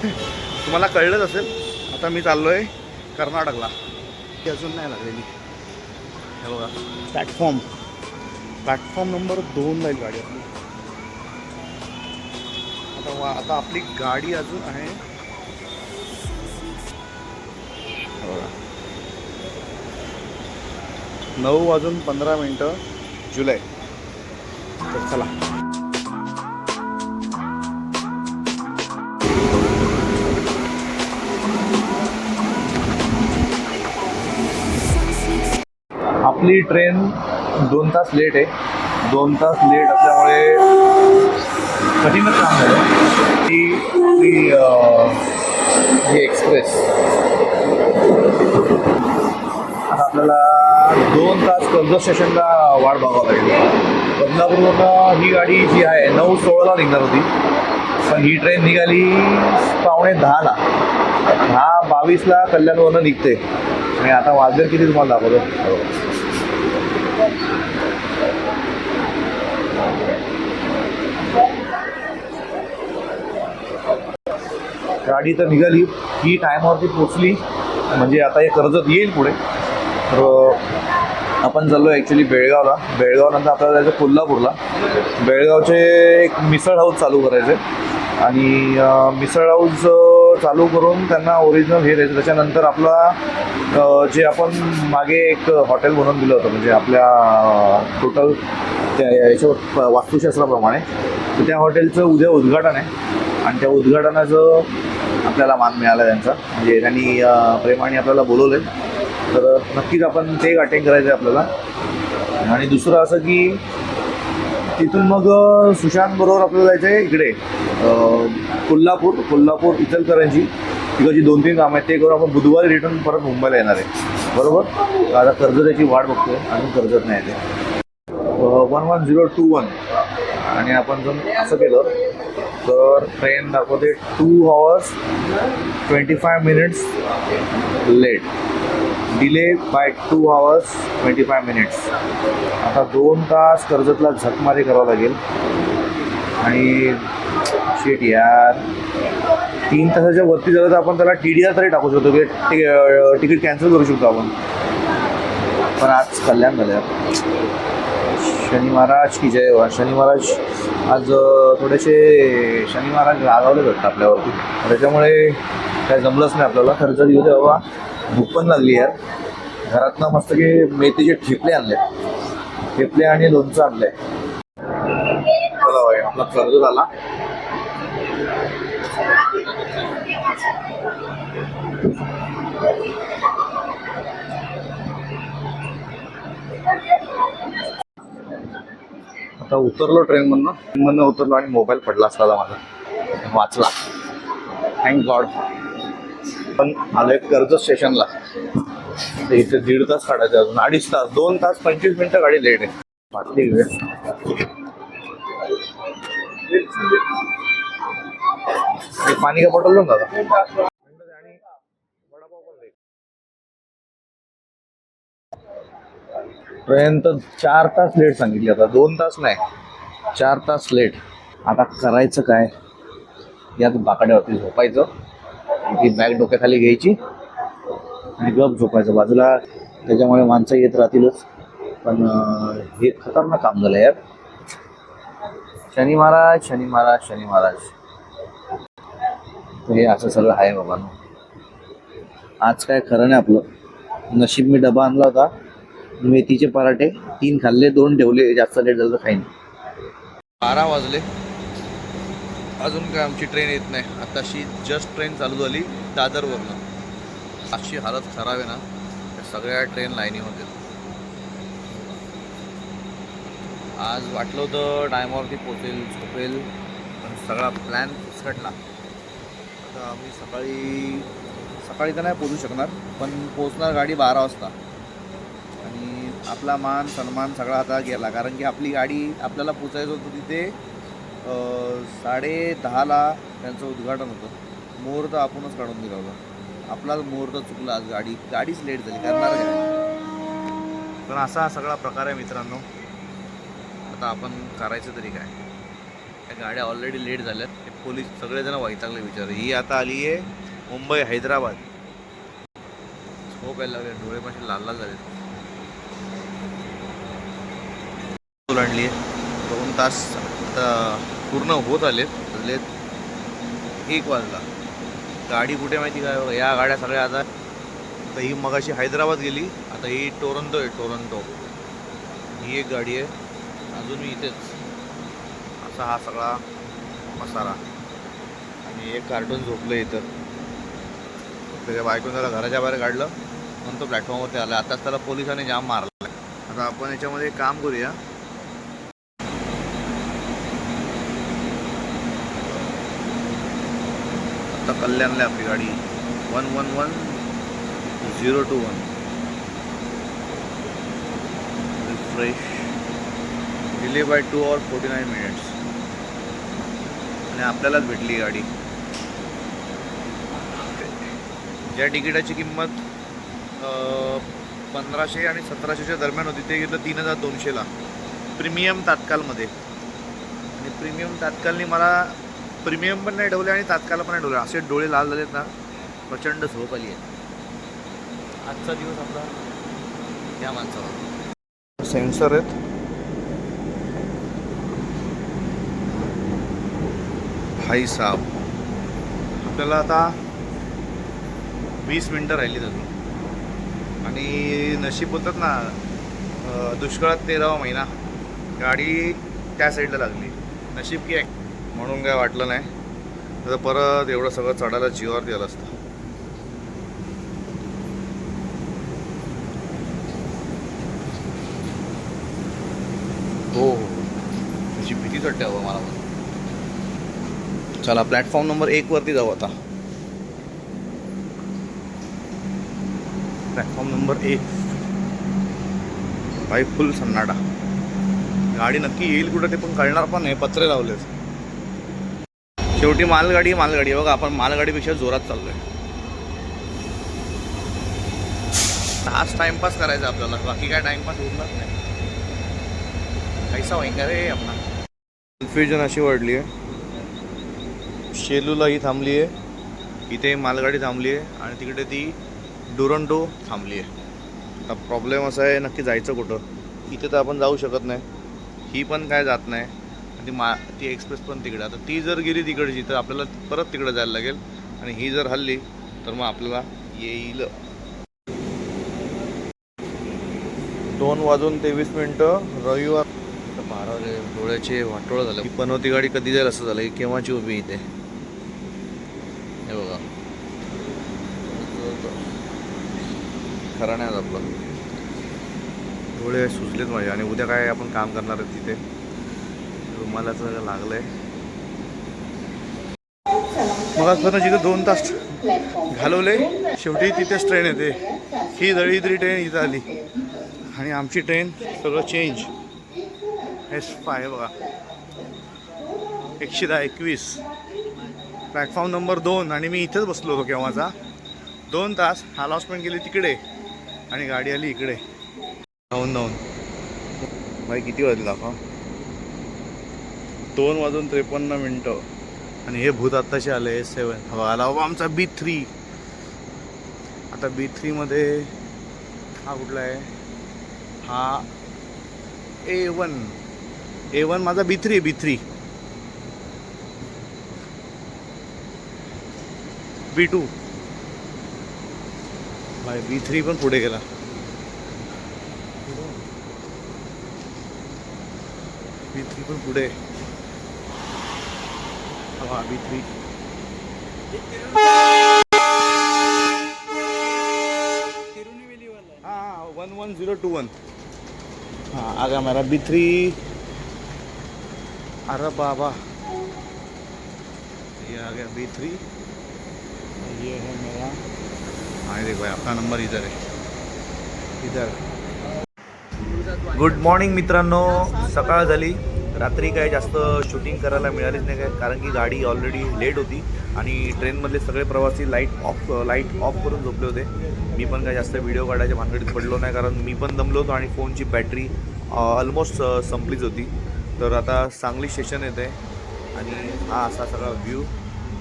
तुम्हाला कळलंच असेल, आता मी चाललो आहे कर्नाटकला. ती अजून नाही लागलेली. हे बघा प्लॅटफॉर्म नंबर 2 जाईल गाडी आपली. आता आपली गाडी अजून आहे बघा 9:15 जुलै. तर चला. आपली ट्रेन 2 तास लेट आहे. 2 तास लेट असल्यामुळे कठीणच काम झालं. ही एक्सप्रेस आता आपल्याला 2 तास कर्जत स्टेशनला वाट बघावं लागेल. बदलापूरवरून ही गाडी जी आहे 9:16ला निघणार होती, पण ही ट्रेन निघाली 9:45ला. 10:22ला कल्याणवरून निघते आणि आता वाजले किती तुम्हाला दाखवतो. गाडी तर निघाली, ही टायमावरती पोचली, म्हणजे आता हे कर्जत येईल पुढे. तर आपण चाललो ॲक्च्युली बेळगावला. बेळगावनंतर आपल्याला जायचं कोल्हापूरला. बेळगावचे एक मिसळ हाऊस चालू करायचे आणि मिसळ हाऊस चालू करून त्यांना ओरिजिनल हे द्यायचं. त्याच्यानंतर आपला जे आपण मागे एक हॉटेल बनवून दिलं होतं, म्हणजे आपल्या टोटल त्या याच्यावर वास्तुशास्त्राप्रमाणे, तर त्या हॉटेलचं उद्या उद्घाटन आहे आणि त्या उद्घाटनाचं आपल्याला मान मिळाला त्यांचा, म्हणजे त्यांनी प्रेमाने आपल्याला बोलवलं आहे. तर नक्कीच आपण ते अटेंड करायचं आहे आपल्याला. आणि दुसरं असं की तिथून मग सुशांतबरोबर आपल्याला जायचं आहे इकडे कोल्हापूर इचलकरंजी. तिकडची 2-3 कामं आहेत, ते करून आपण बुधवारी रिटर्न परत मुंबईला येणार आहे. बरोबर. आता कर्जत वाट बघतोय, अजून कर्जत नाही येते. 11021 आणि आपण जर असं केलं तर ट्रेन दाखवते 2 hours 25 minutes late, delay by 2 hours 25 minutes. आता 2 तास कर्जतला झकमारी करावं लागेल आणि शेट यार 3 तासाच्या वरती झालं तर आपण त्याला TDR तरी टाकू शकतो की तिकीट कॅन्सल करू शकतो आपण. पण आज कल्याण झालं. शनी महाराज की जय. शनी महाराज आज थोडेसे शनी महाराज रागावले भेटतात आपल्यावरती, त्याच्यामुळे काय जमलंच नाही आपल्याला. खर्च येऊ दे बाबा, भूक पण लागली यार. घरातनं मस्त की मेथीचे ठेपले आणले, ठेपले आणि लोणचं आणलंय. चला बाई, आपला कर्ज झाला. आता उतरलो ट्रेनमधनं उतरलो आणि मोबाईल पडला असता माझा, वाचला थँक गॉड. पण आलोय कर्जत स्टेशनला. इथे 1.5 तास काढायचे, अजून 2.5 तास. 2 तास 25 मिनिटं गाडी लेट आहे. वाटली वेळ. पाणी का बॉटल ना दादा. ट्रेन तर 4 तास लेट सांगितली. आता 2 तास नाही, 4 तास लेट. आता करायचं काय, यात बाकड्यावरती झोपायचं, ती बॅग डोक्याखाली घ्यायची आणि गप झोपायचं बाजूला. त्याच्यामुळे माणसं येत राहतीलच, पण हे खतरनाक काम झालं यार. शनी महाराज शनी महाराज शनी महाराज. हे असं सगळं आहे बाबांनो. आज काय खरं नाही आपलं. नशीब मी डबा आणला होता, मेथीचे पराठे 3 खाल्ले, 2 ठेवले. जास्त लेट झालं तर खाईन. 12 वाजले, अजून काय आमची ट्रेन येत नाही. आताशी जस्ट ट्रेन चालू झाली दादरवरनं. अशी हालत खराब आहे ना, सगळ्या ट्रेन लाईनीमध्ये. आज वाटलं होतं टायमावरती पोचेल, झोपेल, पण सगळा प्लॅन फिसकटला. आता आम्ही सकाळी तर नाही पोचू शकणार, पण पोचणार गाडी 12 वाजता. आणि आपला मान सन्मान सगळा आता गेला, कारण की आपली गाडी आपल्याला पोचायचं होतं तिथे 10:30ला त्यांचं उद्घाटन होतं. मुहूर्त आपणच काढून दिला होता. आपलाच मुहूर्त चुकला. आज गाडीच लेट झाली. करणार काय. पण असा सगळा प्रकार आहे मित्रांनो. आता आपण करायचं तरी काय. त्या गाड्या ऑलरेडी लेट झाल्यात. ते पोलीस सगळेजण वैतागले विचार. ही आता आली आहे मुंबई हैदराबाद. झोप यायला लागले, डोळे पाशी लाल लाल झाले. ओलांडली आहे. 2 तास आता पूर्ण होत आलेत. 1 वाजला. गाडी कुठे माहिती काय, या गाड्या सगळ्या आता ही मगाशी हैदराबाद गेली, आता ही टोरंटो आहे. टोरंटो ही एक गाडी आहे. अजून मी इथेच. असा हा सगळा मसाला. आणि एक कार्टून झोपलं इथं. त्याच्या बायकोने त्याला घराच्या बाहेर काढलं, म्हणून तो प्लॅटफॉर्मवरती आला. आताच त्याला पोलिसांनी जाम मारला. आता आपण याच्यामध्ये एक काम करूया. आता कल्याणला आपली गाडी 111021 refresh. Delay by 2 hours 49 minutes. आणि आपल्यालाच भेटली गाडी. ज्या तिकिटाची किंमत 1500 आणि 1700च्या दरम्यान होती ते घेतलं 3200ला प्रीमियम तात्कालमध्ये. आणि प्रीमियम तात्कालनी मला प्रीमियम पण नाही ठेवले आणि तात्काळ पण नाही ठेवले. असे डोळे लाल झालेत ना, प्रचंड झोप आली आहे. आजचा दिवस आपला या माणसाला. सेन्सर आहेत. भाई साहब, आपल्याला आता 20 मिनटं राहिलीत अजून. आणि नशीब होतात ना, दुष्काळात 13वा महिना. गाडी त्या साईडला लागली. नशीब की म्हणून काय वाटलं नाही. तर परत एवढं सगळं चढायला जीवावरती आलं असतं. हो हो, त्याची भीतीच वाटते हवं मला. चला प्लॅटफॉर्म नंबर 1 वरती जाऊ आता. प्लॅटफॉर्म नंबर 1 बाई फुल सन्नाटा. गाडी नक्की येईल कुठं ते पण कळणार पण नाही. पत्रे लावलेत. शेवटी मालगाडी बघा. आपण मालगाडीपेक्षा जोरात चाललोय. हाच टाइमपास करायचा आपल्याला, बाकी काय टाइमपास होणार नाही. कैसा होईंगा रे आपला. कन्फ्युजन अशी वाढली आहे. शेलूला ही थांबली आहे, इथे मालगाडी थांबली आहे आणि तिकडे ती टोरंटो थांबली आहे. आता प्रॉब्लेम असा आहे, नक्की जायचं कुठं. इथे तर आपण जाऊ शकत नाही. ही पण काय जात नाही. ती ती एक्सप्रेस पण तिकडे. आता ती जर गेली तिकडची तर आपल्याला परत तिकडे जायला लागेल. आणि ही जर हल्ली तर मग आपल्याला येईल. 2:23 रविवार. 12 डोळ्याचे वाटोळं झालं. ही पनवती गाडी कधी जाईल असं झालं. केव्हाची उभी इथे हे बघा. खरं नाही आपलं. डोळे सुचलेत माझे. आणि उद्या काय आपण काम करणार आहे तिथे. रुमाला सगळं लागलंय. मग आजपर्यंत जिथे 2 तास घालवले, शेवटी तिथेच ट्रेन येते. ही दळीद्री ट्रेन इथं आली आणि आमची ट्रेन सगळं चेंज. S5 बघा 121 प्लॅटफॉर्म नंबर 2. आणि मी इथेच बसलो होतो केव्हाचा. 2 तास हॉलॉसमेंट गेली तिकडे आणि गाडी आली इकडे. धावून भाई किती वाजले दाखवा. 2:53 आणि हे भूत आत्ताशी आले. S7 हवा आला बाबा आमचा B3. आता B3 मध्ये हा कुठला आहे. हा A1 माझा B3 आहे. B3 B2 भाई. B3 पण पुढे गेला. B3 पण पुढे. हा B3 हाँ 11021 हाँ आ गया मेरा B3. अरे बाबा ये आ गया B3. ये है मेरा. हाँ देखो आपका नंबर इधर है. इधर. गुड मॉर्निंग मित्रांनो. सकाळ झाली. रात्री काय जास्त शूटिंग करायला मिळालीच नाही काय, कारण की गाडी ऑलरेडी लेट होती आणि ट्रेनमधले सगळे प्रवासी लाईट ऑफ करून झोपले होते. मी पण काय जास्त व्हिडिओ काढायच्या भानगडीत पडलो नाही, कारण मी पण दमलो होतो आणि फोनची बॅटरी ऑलमोस्ट संपलीच होती. तर आता सांगली स्टेशन येते. आणि हा असा सगळा व्ह्यू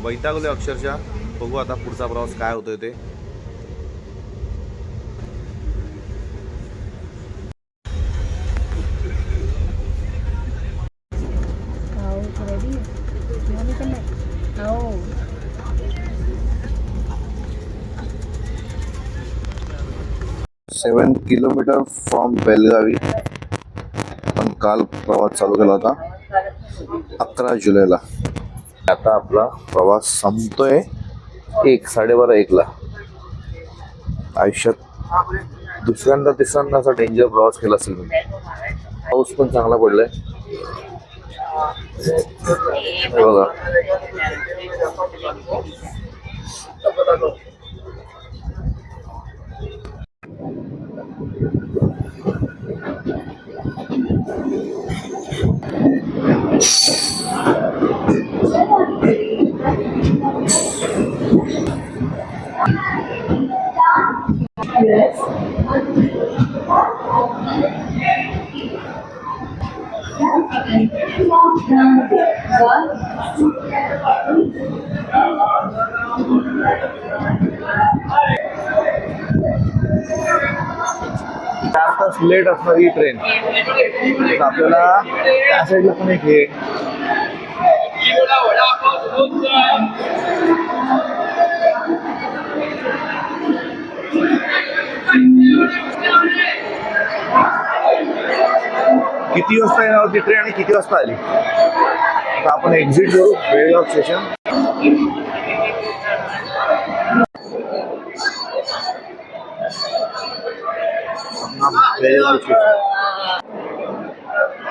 वैतागले अक्षरशः. बघू आता पुढचा प्रवास काय होतोय ते. सेवन किलोमीटर फ्रॉम बेलगावी. पण काल प्रवास चालू केला होता 11 जुलैला. आता आपला प्रवास संपतोय 1:12-1ला. आयुष्यात दुसऱ्यांदा तिसऱ्यांदा असा डेंजर प्रवास केला असेल मी. पाऊस पण चांगला पडलाय बघा. चार तास लेट असणार ही ट्रेन. आपल्याला त्या साईडला पण एक हे किती वाजता येणार होती ट्रेन आणि किती वाजता आली. आता आपण एक्झिट करू बेळगाव स्टेशन.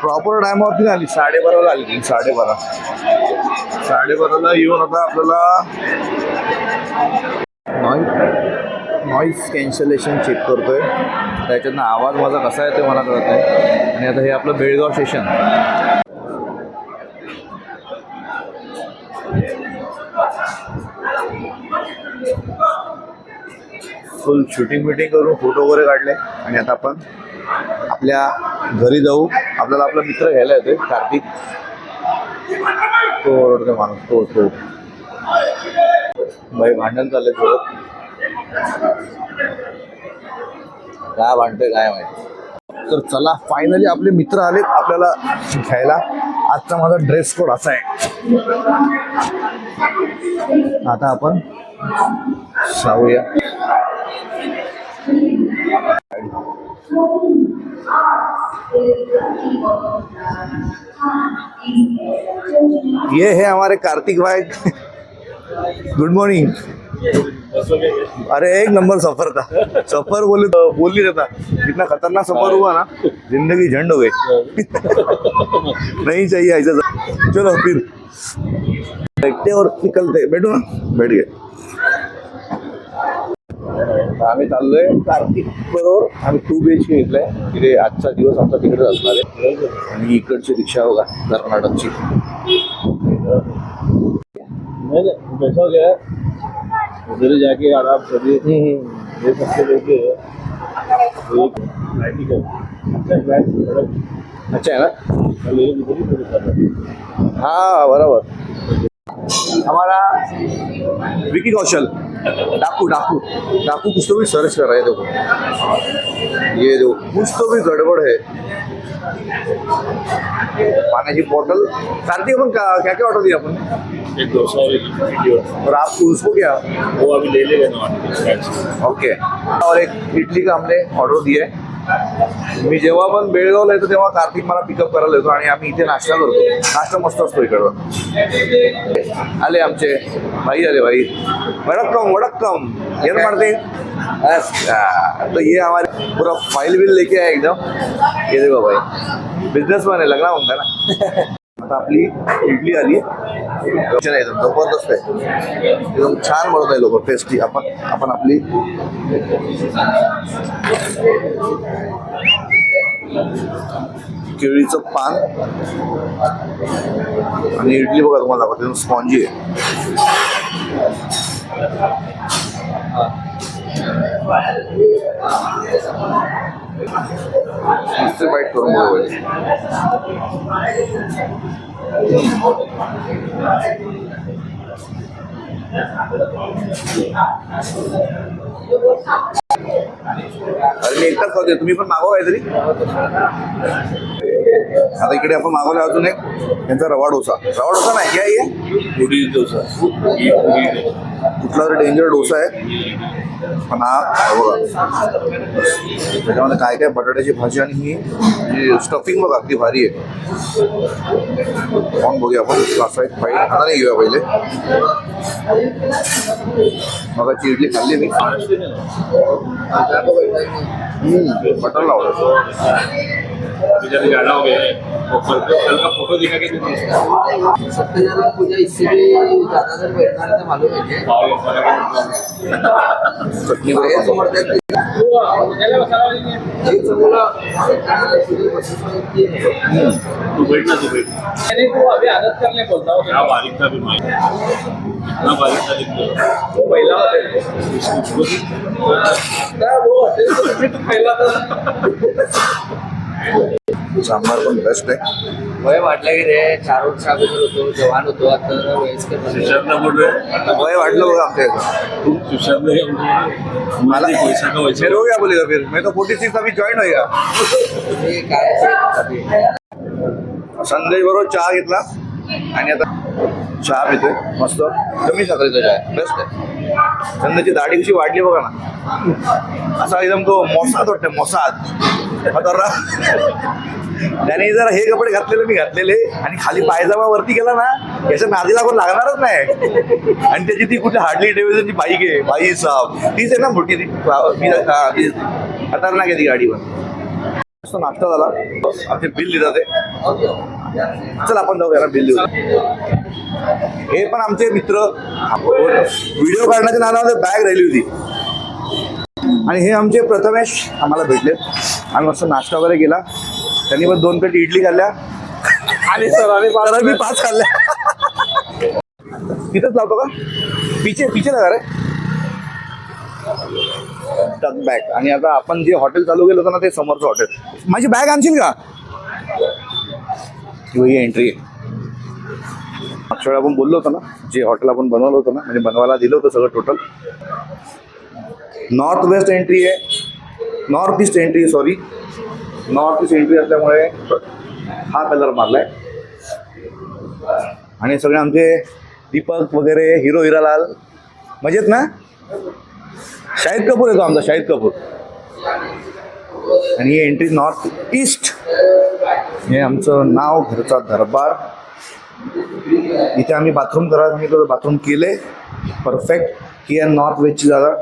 प्रॉपर टायमावरती आली 12:30ला आली. 12:30ला येऊन आता आपल्याला नॉईस कॅन्सलेशन चेक करतोय. त्याच्यातनं आवाज माझा कसा आहे ते मला कळत नाही. आणि आता हे आपलं बेळगाव स्टेशन. फुल शूटिंग बिटिंग करून फोटो वगैरे काढले. आणि आता आपण आपल्या घरी जाऊ. आपल्याला आपला मित्र घ्यायला येतोय कार्तिक. तो ओरडतो माणूस. तो बाई भांडण चाललंय थोडं. काय भांडतोय काय माहिती. तर चला फायनली आपले मित्र आलेत आपल्याला घ्यायला. आजचा माझा ड्रेस कोड असा आहे. आता आपण जाऊया. ये है हमारे कार्तिक भाई. Good morning. अरे एक नंबर सफर था. सफर बोल नहीं रहता. इतना खतरनाक सफर हुआ ना, जिंदगी झंड हो गई. नहीं चाहिए ऐसा. चलो फिर बैठते और निकलते. बैठो ना. बैठ गए. आम्ही चाललोय कार्तिक बरोबर. आम्ही 2 BHK घेतलाय. तिथे आजचा दिवस आमचा तिकडे असणार आहे. आणि इकडची रिक्षा बघा कर्नाटकची. पैसा गया उधर जाके आराम करिए. ये सबसे लेके अच्छा है ना. हाँ बराबर. हमारा विकी कौशल डाकू कुछ तो भी सर्च कर रहे थे. देखो ये देखो कुछ तो भी गड़बड़ है. पानी की बोतल. कार्तिक अपन क्या क्या ऑर्डर दिया अपन. एक डोसा और एक इडली. और आप उसको क्या वो अभी ले लेगा ना. ओके. और एक इडली का हमने ऑर्डर दिया है. मी जेव्हा पण बेळगावला येतो तेव्हा कार्तिक मला पिकअप करायला येतो आणि आम्ही इथे नाश्ता करतो. नाश्ता मस्त असतो इकडं. आले आमचे भाई. आले भाई. वडक्कम ये मारते. तो ये हमारे पूरा फाइल बिल लेके आए एकदम. ये देखो भाई बिझनेसमॅन आहे. लग्ना म्हणता ना. आता आपली इडली आली. एकदम जबरदस्त आहे. एकदम छान बनवत आहे लोक. टेस्टी. आपण आपली केळीचं पान आणि इडली बघा तुम्हाला दाखवते. स्पॉन्जी आहे. नुसते बाईट करून बघायचे. अरे मी एकटाच खाऊ दे, तुम्ही पण मागवा काहीतरी. आता इकडे आपण मागवला अजून एक त्यांचा रवा डोसा. रवा डोसा नाही काय आहे, उडीद डोसा. कुठला तरी डेंजर डोसा आहे. पण हा बघा त्याच्यामध्ये काय काय बटाट्याची भाजी आणि ही स्टफिंग बघा अगदी भारी आहे. पाहून बघूया आपण असा एक फाईट आता नाही घेऊया पहिले. मग इडली खाल्ली मी, बटर लावलं. अभी जब ज्यादा हो गया है तो कल का फोटो दिखा के सत्यनारायण पूजा इससे भी ज्यादा देर बैठना है तो मालूम है चटणी बाहेर बरोबर समोर त्या एक समोर तू बैठना तो अभी आदत करने बोलता हूँ. क्या बारीक था भी माइक, इतना बारीक था दिखता. वो पहिला सांबार पण बेस्ट आहे. वय वाटलं की रे 4 वर्ष अगोदर होतो जवान होतो आता वयस्कर झालो. शिक्षण बोल रहे वय वाढलं बघा आमच्या इथं. शिक्षण मला पैसा का वैसे फिर हो गया बोलेगा, फिर मैं तो 46 अभी जॉईन होएगा. हे काय संदेश बरोबर चहा घेतला आणि आता चहा पितोय मस्त कमी साखरेचा चहा बेस्ट आहे. संदेशची दाढी कशी वाढली बघा ना, असा एकदम तो मोसाद वाटतं, मोसाद. आता त्याने जर हे कपडे घातलेले मी घातलेले आणि खाली पायजामा वरती गेला ना, याच्या नादीला कोण लागणारच नाही. आणि त्याची ती कुठे हार्डली डेव्हिडसनची बाईक आहे, बाई साहेब तीच आहे ना मोठी ती खतरनाक आहे ती गाडी. पण मस्त नाश्ता झाला, आमचे बिल लिहितात ते. चल आपण जाऊया ना बिल लिहू. हे पण आमचे मित्र व्हिडिओ काढण्याच्या नावामध्ये बॅग राहिली होती. आणि हे आमचे प्रथमेश आम्हाला भेटले. आम्ही मस्त नाश्ता वगैरे केला. त्यांनी पण 2 प्लेट इडली खाल्ल्या आणि सरांनी 5 खाल्ल्या. तिथंच लावतो का पिचे लगा रे टक बॅग. आणि आता आपण जे हॉटेल चालू केलं होतं ना ते समोरचं हॉटेल. माझी बॅग आणशील का, ही एंट्री आहे. मागच्या वेळी आपण बोललो होतो ना, जे हॉटेल आपण बनवलं होतं ना, म्हणजे बनवायला दिलं होतं सगळं टोटल. नॉर्थ वेस्ट एंट्री आहे, नॉर्थ ईस्ट एंट्री आहे, सॉरी नॉर्थ ईस्ट एंट्री असल्यामुळे हा कलर मारलाय. आणि सगळे आमचे दीपक वगैरे हिरो हिरालाल मजेत ना. शाहिद कपूर येतो आमचा, शाहिद कपूर. आणि ही एंट्री नॉर्थ ईस्ट. हे आमचं नाव घरचा दरबार. इथे आम्ही बाथरूम करायला सांगितलं, बाथरूम केले परफेक्ट. ही आहे नॉर्थ वेस्टची जागा.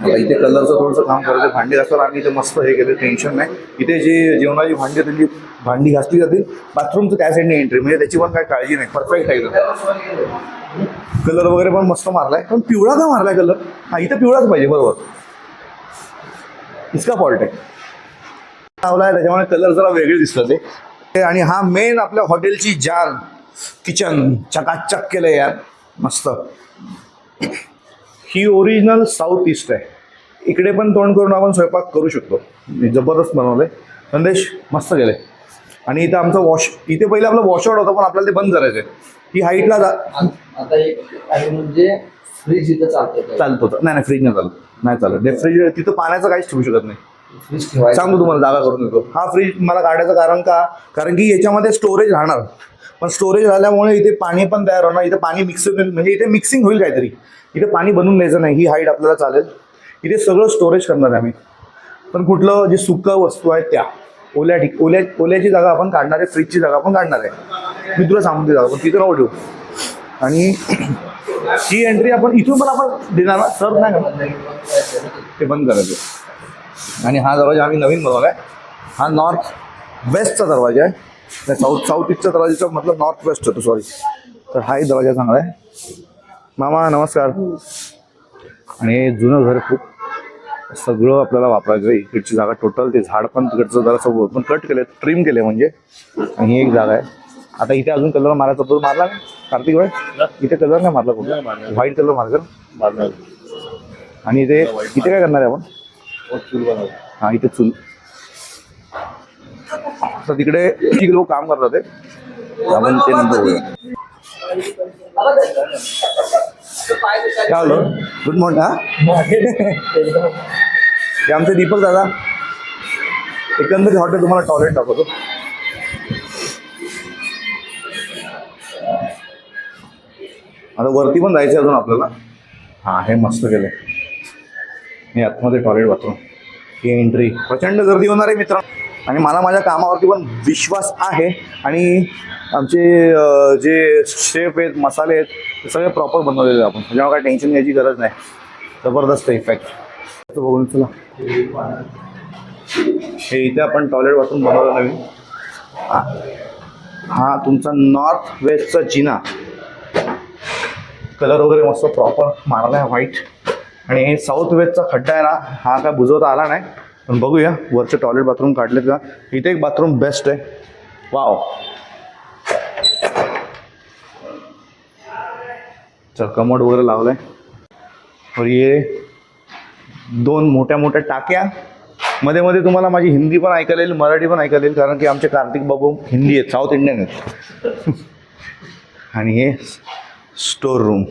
आता इथे कलरचं थोडंसं काम करायचं, भांडी घासताना आम्ही इथे मस्त हे केलं, टेन्शन नाही. इथे जे जेवणाची भांडी त्यांची भांडी घासली जातील. बाथरूमचं त्या साईडने एंट्री, म्हणजे त्याची पण काय काळजी नाही, परफेक्ट आहे. कलर वगैरे पण मस्त मारलाय. पण पिवळा का मारलाय कलर? हा इथं पिवळाच पाहिजे, बरोबर. इसका फॉल्ट आहे लावलाय, त्याच्यामुळे कलर जरा वेगळे दिसतात ते. आणि हा मेन आपल्या हॉटेलची जान किचन चकाचक केलं यार मस्त. ही ओरिजिनल साऊथ ईस्ट आहे. इकडे पण तोंड करून आपण स्वयंपाक करू शकतो. जबरदस्त बनवलं आहे. संदेश मस्त केलं आहे. आणि इथं आमचं इथे पहिलं आपलं वॉशआउट होतं, पण आपल्याला ते बंद करायचं आहे. ही हाईटला आता एक आहे म्हणजे फ्रीज इथं चालत होतं. नाही फ्रीज नाही चालत. फ्रीज तिथं पाण्याचं काहीच ठेवू शकत नाही. फ्रीज ठेवायचं सांगतो तुम्हाला, जागा करून देतो. हा फ्रीज मला काढायचं कारण का, कारण की याच्यामध्ये स्टोरेज राहणार. पण स्टोरेज झाल्यामुळे इथे पाणी पण तयार होणार. इथे पाणी मिक्स म्हणजे इथे मिक्सिंग होईल काहीतरी. इथे पाणी बनवून द्यायचं नाही. ही हाईट आपल्याला चालेल. इथे सगळं स्टोरेज करणार आहे आम्ही. पण कुठलं जे सुकं वस्तू आहेत त्या ओल्याची जागा आपण काढणार आहे, फ्रीजची जागा आपण काढणार आहे. मी तुला सांगते जागा, पण तिथं नको ठेवू. आणि ही एंट्री आपण इथून पण आपण देणार ना, सर्व नाही करणार, ते बंद करायचं. आणि हा दरवाजा आम्ही नवीन बनवला आहे. हा नॉर्थ वेस्टचा दरवाजा आहे. साऊथ ईस्टचा दरवाजाचा मतलब नॉर्थ वेस्ट होतो, सॉरी. तर हा एक दरवाजा चांगला आहे. मामा नमस्कार. आणि जुनं घर खूप सगळं आपल्याला वापरायचं. इकडची जागा टोटल ते झाड पण तिकडचं जरा पण कट केले, ट्रिम केले म्हणजे. आणि ही एक जागा आहे. आता इथे अजून कलर मारायचा तो मारला नाही कार्तिक भाई, इथे कलर नाही मारला कुठला, व्हाईट कलर मारला. आणि इथे काय करणार आहे आपण, चूल बनवतो. हा इथे चूल. तर तिकडे ठीक लोक काम करतात ते, आपण ते नंतर बघूया. काय हलो गुड मॉर्निंग. हा हे आमचे दीपक दादा. एकंदरीत हॉटेल तुम्हाला टॉयलेट दाखवतो. आता वरती पण जायचं अजून आपल्याला. हां हे मस्त केलं. हे आतमध्ये टॉयलेट बाथरूम. ही एंट्री. प्रचंड गर्दी होणार आहे मित्रांनो, आणि मला माझ्या कामावरती पण विश्वास आहे. आणि आमचे जे शेफ आहेत, मसाले आहेत, ते सगळे प्रॉपर बनवलेले आपण, त्याच्यामुळे काय टेन्शन घ्यायची गरज नाही. जबरदस्त इफेक्ट बघून. चला हे इथे आपण टॉयलेट बाथरूम बनवलं नवीन. हा तुमचा नॉर्थ वेस्टचा जिना. कलर वगैरे मस्त प्रॉपर मारला आहे व्हाईट. आणि हे साऊथ वेस्टचा खड्डा आहे ना, हा काय बुजवता आला नाही, पण बघूया वरचे टॉयलेट बाथरूम काढलेत का. इथे एक बाथरूम बेस्ट आहे. वाव. चल कमोड वगैरे लावलाय. और ये 2 मोठ्या मोठ्या टाक्या. मध्ये मध्ये तुम्हाला माझी हिंदी पण ऐकायला येईल, मराठी पण ऐकायला येईल, कारण की आमचे कार्तिक बाबू हिंदी आहेत, साऊथ इंडियन आहेत. आणि हे store room,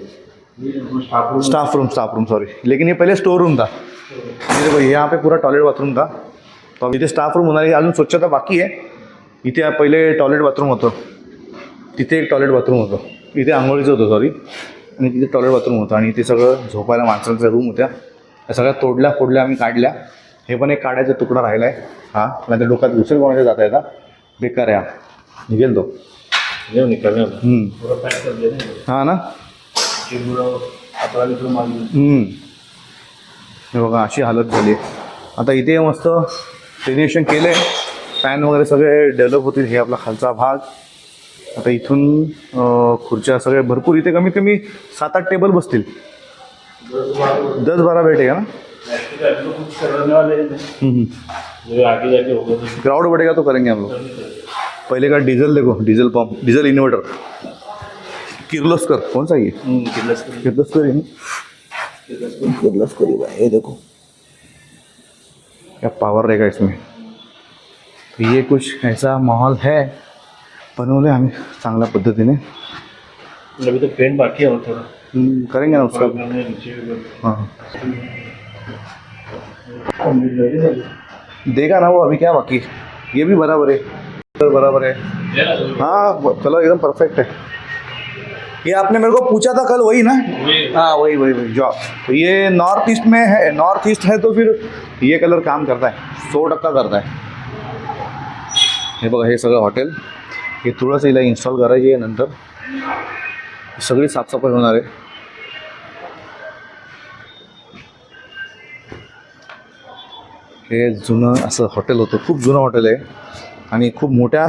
staff room sorry, लेकिन ये पहले स्टोर रूम था. ये देखो यहाँ पे पूरा टॉयलेट बाथरूम था. तो इथे स्टाफ रूम होणार आहे. अजून स्वच्छता बाकी आहे. इथे पहिले टॉयलेट बाथरूम होतं, तिथे एक टॉयलेट बाथरूम होतं, इथे आंघोळीचं होतं सॉरी, आणि तिथे टॉयलेट बाथरूम होतं. आणि ते सगळं झोपायला माणसांच्या रूम होत्या, त्या सगळ्या तोडल्या फोडल्या आम्ही काढल्या. हे पण एक काढायचा तुकडा राहिला आहे. हा नाही तर डोक्यात घुसेल कोणाच्या जाता येता. बेकार आहे हा, निघेल तो. हा ना. हे बघा अशी हालत झाली. आता इथे मस्त रेनोव्हेशन केलं आहे, फॅन वगैरे सगळे डेव्हलप होतील. हे आपला खालचा भाग. आता इथून खुर्च्या सगळे भरपूर, इथे कमीत कमी 7-8 टेबल बसतील. 10-12 बैठेगा ना. क्राउड बढ़ेगा तो करेंगे हम लोग. पहले का डीजल देखो, diesel pump, diesel inverter. Kirloskar कौन सा ये? किर्लोस्कर ये देखो क्या पावर रहेगा इसमें. तो ये कुछ ऐसा माहौल है. बनवले आम्ही चांगल्या पद्धतीने. अभी तो पेंट बाकी है थोड़ा. करेंगे ना उसका. हाँ देखा ना वो अभी क्या बाकी. ये भी बराबर है, बराबर है. हाँ कलर एकदम परफेक्ट है. ये आपने मेरे को पूछा था कल, वही ना. हाँ वही जॉब. तो ये नॉर्थ ईस्ट में है, नॉर्थ ईस्ट है तो फिर ये कलर काम करता है, 100% करता है. हे बघा हे सगळं हॉटेल. हे थोडंसं हिला इन्स्टॉल करायची आहे, नंतर सगळी साफसफाई होणार आहे. हे जुनं असं हॉटेल होतं, खूप जुनं हॉटेल आहे. आणि खूप मोठ्या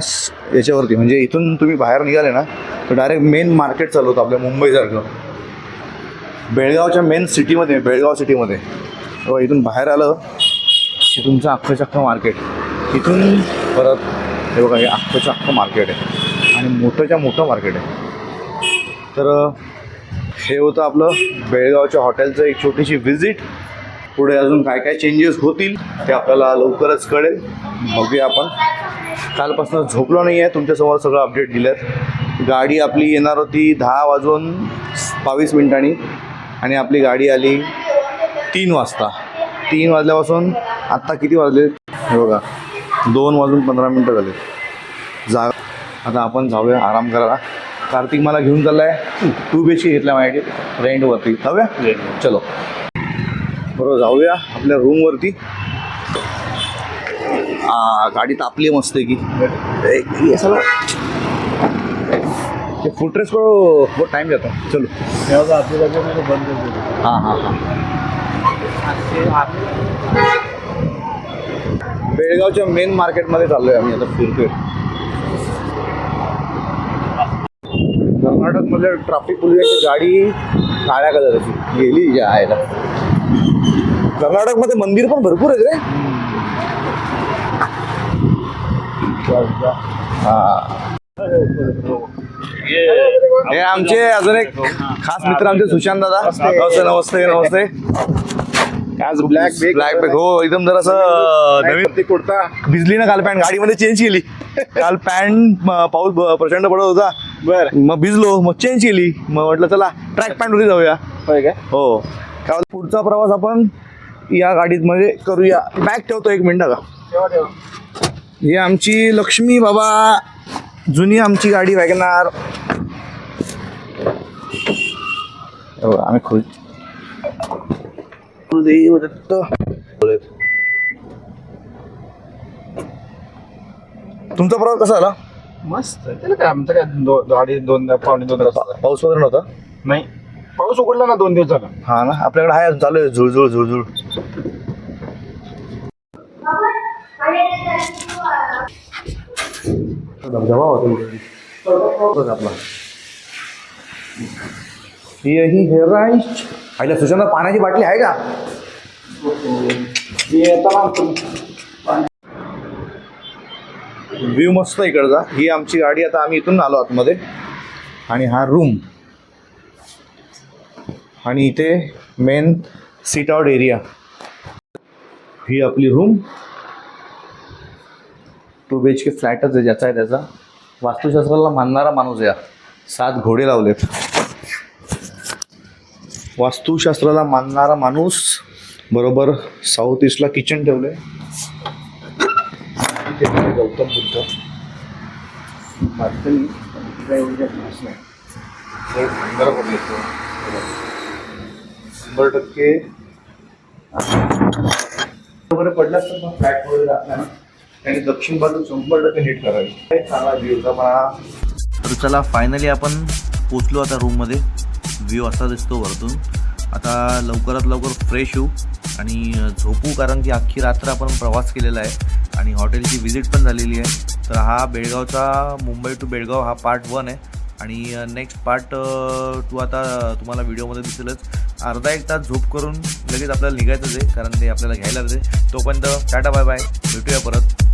याच्यावरती, म्हणजे इथून तुम्ही बाहेर निघाले ना तर डायरेक्ट मेन मार्केट चालू होतं आपल्या मुंबईसारखं. बेळगावच्या मेन सिटीमध्ये, बेळगाव सिटीमध्ये. तेव्हा इथून बाहेर आलं की तुमचं अख्खंच्या अख्खं मार्केट. इथून परत हे बघा हे अख्खंच्या अख्खं मार्केट आहे, आणि मोठंच्या मोठं मार्केट आहे. तर हे होतं आपलं बेळगावच्या हॉटेलचं एक छोटीशी व्हिजिट. पुढे अजून काय काय चेंजेस होतील ते आपल्याला लवकरच कळेल, बघूया आपण. कालपासून झोपलो नाही आहे, तुमच्यासमोर सगळं अपडेट दिलं आहेत. गाडी आपली येणार होती 10:22 आणि आपली गाडी आली 3 वाजता. 3 वाजल्यापासून आत्ता किती वाजले हे बघा, 2:15 झाले. आता आपण जाऊया आराम करायला. कार्तिक मला घेऊन चालला आहे, 2 BHK घेतला माझ्याकडे रेंटवरती. जाऊया चलो. बरोबर जाऊया आपल्या रूमवरती. गाडी तापली मस्त की सगळं. फुटरेस को बहुत टाइम जाता है. चलो हाँ. बेळगावच्या मेन मार्केटमध्ये चाललोय आम्ही आता, फिरतोय. कर्नाटकमध्ये ट्रॅफिक पोलिसांची गाडी काळ्या कलरची गेली ज्या आहे. कर्नाटकमध्ये मंदिर पण भरपूर आहेत रे. हे आमचे अजून एक खास मित्र आमचे सुशांत दादा. नमस्ते. आज ब्लॅक बॅग हो एकदम जरासं नवीन ते कुर्ता भिजली ना काल पॅन्ट गाडीमध्ये चेंज केली काल पॅन्ट पाऊस प्रचंड पडत होता बर मग भिजलो मग चेंज केली मग म्हटलं चला ट्रॅक पॅन्ट होती जाऊया होय काय हो काय पुढचा प्रवास आपण या गाडीत मध्ये करूया बॅग ठेवतो 1 मिनिट का ठेवा ही आमची लक्ष्मी बाबा जुनी आमची गाडी वॅगनार आम्ही खुश देव दत्त तुमचा प्रवास कसा आला मस्त त्याला काय आमचं काय गाडी 2-2.5 तास पाऊस वगैरे नव्हता नाही पाऊस उघडला ना 2 दिवस झाला हा ना आपल्याकडे आहे अजून चालू आहे झुळझुळ झुळझुळ धबधबा होता आपला यही है राईट आईला सुशांत पाण्याची बाटली आहे का व्ह्यू मस्त इकडचा ही आमची गाडी आता आम्ही इथून आलो आतमध्ये आणि हा रूम आणि इथे मेन सीट आउट एरिया ही आपली रूम 2 BHK फ्लॅटच आहे ज्याचा आहे त्याचा वास्तुशास्त्राला मानणारा माणूस या 7 घोडे लावलेत वास्तुशास्त्राला मानणारा माणूस बरोबर साऊथ ईस्टला किचन ठेवलंय गौतम बुद्ध बाटली एवढी खास नाही 100% वगैरे पडला तर मग फ्लॅट वगैरे राहणार ना आणि दक्षिण बाजू 100% नीट करावी चांगला व्ह्यू होता पण तर चला फायनली आपण पोचलो आता रूममध्ये व्ह्यू असा दिसतो वरतून आता लवकरात लवकर फ्रेश होऊ आणि झोपू कारण की अख्खी रात्र आपण प्रवास केलेला आहे आणि हॉटेलची व्हिजिट पण झालेली आहे तर हा बेळगावचा मुंबई टू बेळगाव हा पार्ट 1 आहे आणि नेक्स्ट पार्ट 2 आता तुम्हाला व्हिडिओमध्ये दिसेलच अर्धा 1 तास झोप करून लगेच आपल्याला निघायचंच आहे कारण ते आपल्याला घ्यायला लागते तोपर्यंत टाटा बाय बाय भेटूया परत